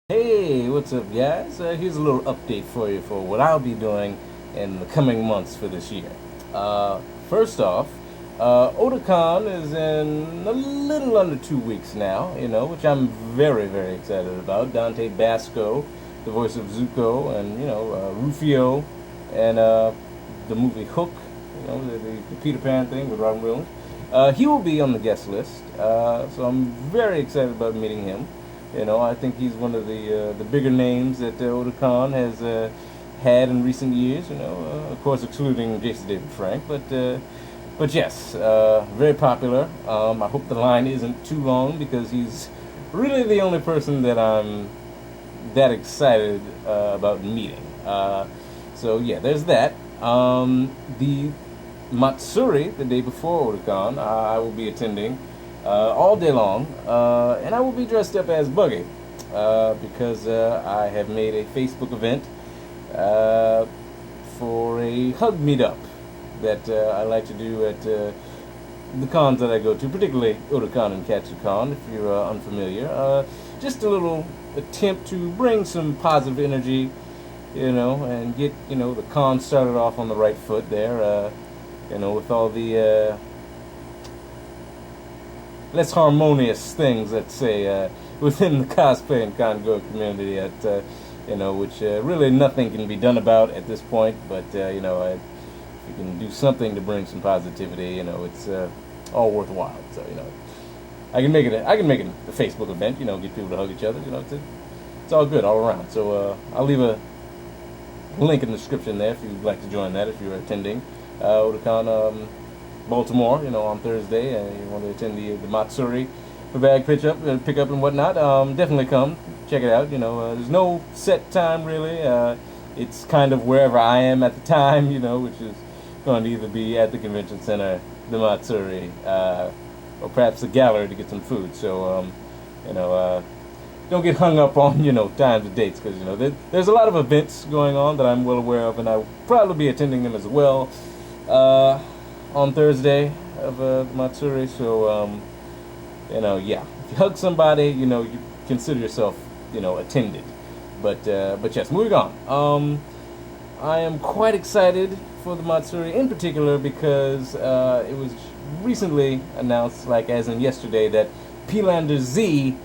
Hey, what's up, guys? Here's a little update for you for what I'll be doing in the coming months for this year. First off, otakon is in a little under 2 weeks now, which I'm very, very excited about. Dante Basco, the voice of Zuko, and, Rufio, and the movie Hook, the Peter Pan thing with Robin Williams. He will be on the guest list, so I'm very excited about meeting him. I think he's one of the bigger names that otakon has had in recent years. Of course, excluding Jason David Frank, but yes, very popular. I hope the line isn't too long because he's really the only person that I'm that excited about meeting. So yeah, there's that. The Matsuri the day before otakon, I will be attending. All day long, and I will be dressed up as Buggy because I have made a Facebook event for a hug meetup that I like to do at the cons that I go to, particularly Otakon and Katsucon, if you're unfamiliar. Just a little attempt to bring some positive energy, and get the con started off on the right foot there. With all the less harmonious things, let's say, within the cosplay and con-go community, which really nothing can be done about at this point. But if you can do something to bring some positivity, it's all worthwhile. So I can make it. I can make it a Facebook event. Get people to hug each other. It's all good all around. So I'll leave a link in the description there if you'd like to join that if you're attending Otakon. Baltimore, on Thursday, and you want to attend the Matsuri for bag pickup and whatnot, definitely come check it out. There's no set time really. It's kind of wherever I am at the time, which is going to either be at the convention center, the Matsuri, or perhaps the gallery to get some food. So, don't get hung up on times and dates because there's a lot of events going on that I'm well aware of, and I'll probably be attending them as well. On Thursday of Matsuri, so yeah, if you hug somebody, you consider yourself, attended. But yes, moving on. I am quite excited for the Matsuri in particular because it was recently announced, like as in yesterday, that P-Lander Z,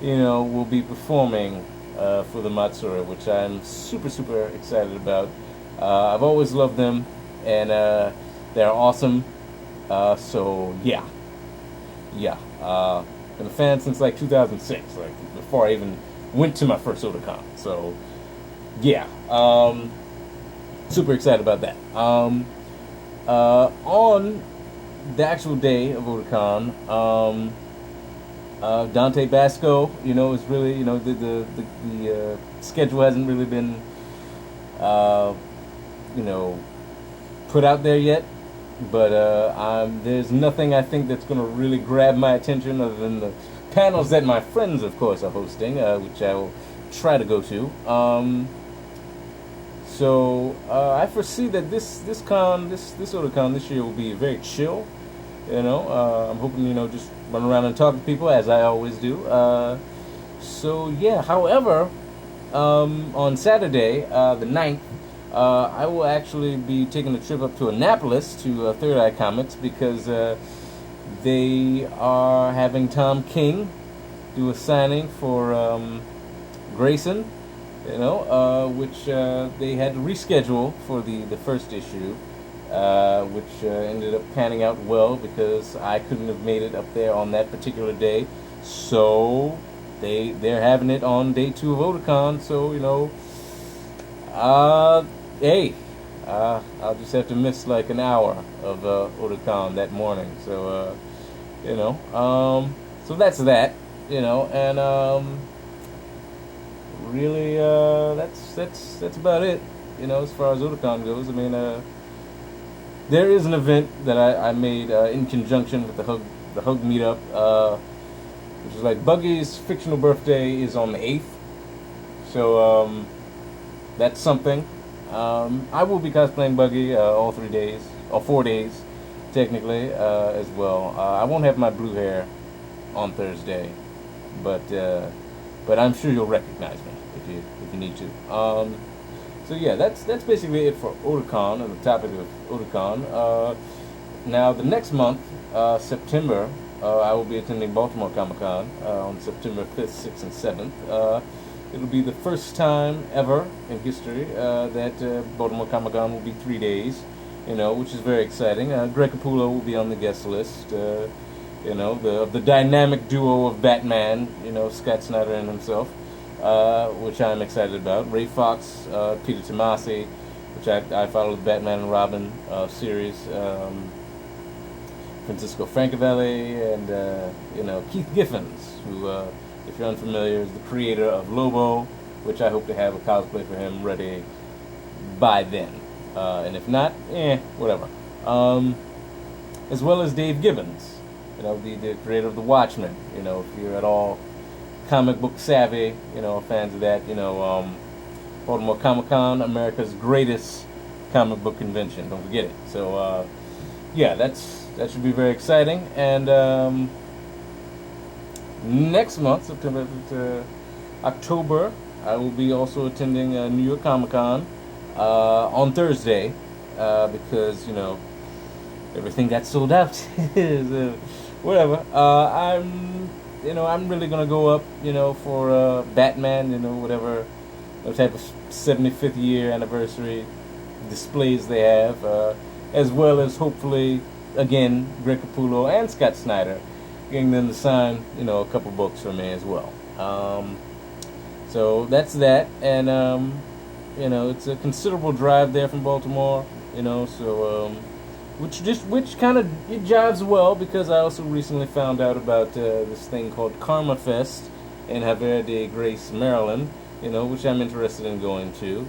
will be performing for the Matsuri, which I'm super, super excited about. I've always loved them, and they're awesome. So yeah. Been a fan since like 2006, like before I even went to my first otakon. So yeah, super excited about that. On the actual day of otakon, Dante Basco, is really, the schedule hasn't really been, put out there yet. But there's nothing I think that's going to really grab my attention other than the panels that my friends, of course, are hosting, which I will try to go to. So I foresee that this otakon this year will be very chill. I'm hoping just run around and talk to people as I always do. So yeah. However, on Saturday, the 9th. I will actually be taking a trip up to Annapolis to Third Eye Comics because they are having Tom King do a signing for Grayson, which they had to reschedule for the first issue, which ended up panning out well because I couldn't have made it up there on that particular day. So they're having it on day 2 of otakon. So hey, I'll just have to miss like an hour of otakon that morning. So, so that's that, and really, that's about it, as far as otakon goes. I mean, there is an event that I made in conjunction with the hug meetup, which is like Buggy's fictional birthday is on the 8th, so that's something. I will be cosplaying Buggy all 3 days, or 4 days, technically, as well. I won't have my blue hair on Thursday, but but I'm sure you'll recognize me if you need to. So yeah, that's basically it for Otakon and the topic of Otakon. Now the next month, September, I will be attending Baltimore ComicCon on September 5th, 6th, and 7th. It'll be the first time ever in history that Baltimore ComicCon will be 3 days, which is very exciting. Greg Capullo will be on the guest list. The dynamic duo of Batman, Scott Snyder and himself, which I'm excited about. Ray Fox, Peter Tomasi, which I follow the Batman and Robin series. Francisco Francavelli, and Keith Giffens, who, if you're unfamiliar, is the creator of Lobo, which I hope to have a cosplay for him ready by then. And if not, whatever. As well as Dave Gibbons, the creator of The Watchmen. If you're at all comic book savvy, fans of that, Baltimore Comic-Con, America's greatest comic book convention. Don't forget it. So, that should be very exciting. And next month, September to October, I will be also attending New York Comic-Con on Thursday because everything got sold out. Whatever. I'm really gonna go up, for Batman, whatever type of 75th year anniversary displays they have, as well as hopefully again Greg Capullo and Scott Snyder, getting them to sign, a couple books for me as well. So that's that, and it's a considerable drive there from Baltimore, so which kind of it jives well because I also recently found out about this thing called Karma Fest in Havre de Grace, Maryland, which I'm interested in going to,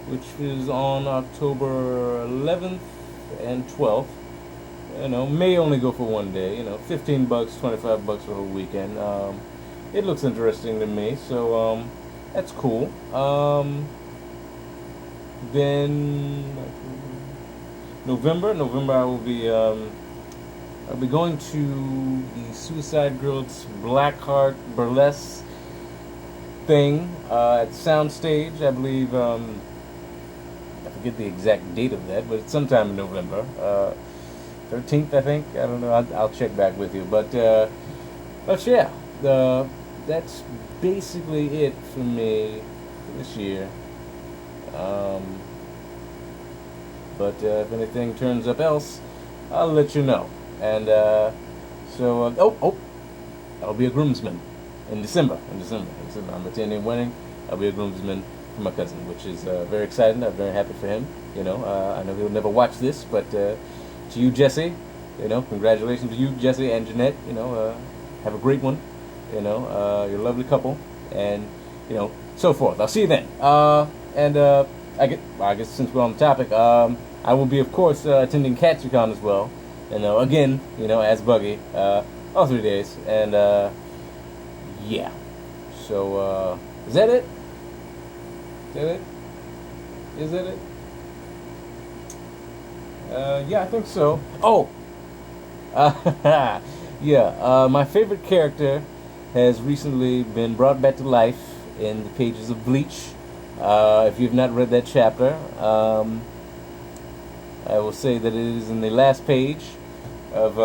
which is on October 11th and 12th. May only go for one day, $15, $25 for the whole weekend. It looks interesting to me, so that's cool. Then November I will be I'll be going to the Suicide Girls Blackheart Burlesque thing at Soundstage. I believe I forget the exact date of that, but it's sometime in November. 13th, I think. I don't know. I'll check back with you. But yeah, that's basically it for me for this year. But if anything turns up else, I'll let you know. And I'll be a groomsman in December. I'm Betanian Wedding. I'll be a groomsman for my cousin, which is very exciting. I'm very happy for him. I know he'll never watch this, but to you, Jesse, congratulations to you, Jesse and Jeanette. Have a great one. You're a lovely couple, and so forth. I'll see you then. I guess since we're on the topic, I will be, of course, attending CatsyCon as well. Again, as Buggy, all 3 days. And, yeah. So, is that it? Is that it? Yeah, I think so. Oh! Yeah, my favorite character has recently been brought back to life in the pages of Bleach. If you've not read that chapter, I will say that it is in the last page of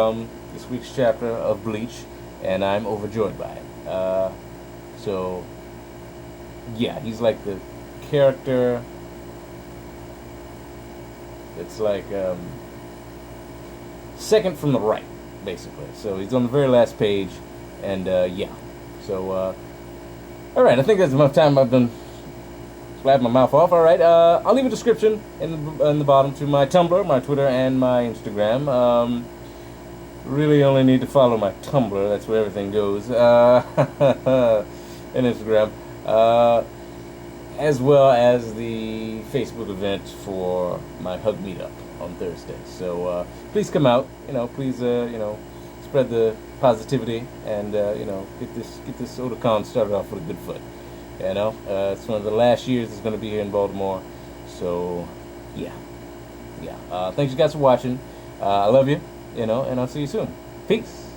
this week's chapter of Bleach, and I'm overjoyed by it. So, yeah, he's like the character that's like second from the right, basically. So he's on the very last page, and yeah. So, alright, I think that's enough time. I've been slapping my mouth off. Alright, I'll leave a description in the bottom to my Tumblr, my Twitter, and my Instagram. Really only need to follow my Tumblr. That's where everything goes. And Instagram. As well as the Facebook event for my Hug Meetup on Thursday. So please come out. Please spread the positivity and get this otakon started off with a good foot. It's one of the last years it's going to be here in Baltimore. So yeah. Thanks you guys for watching. I love you. And I'll see you soon. Peace.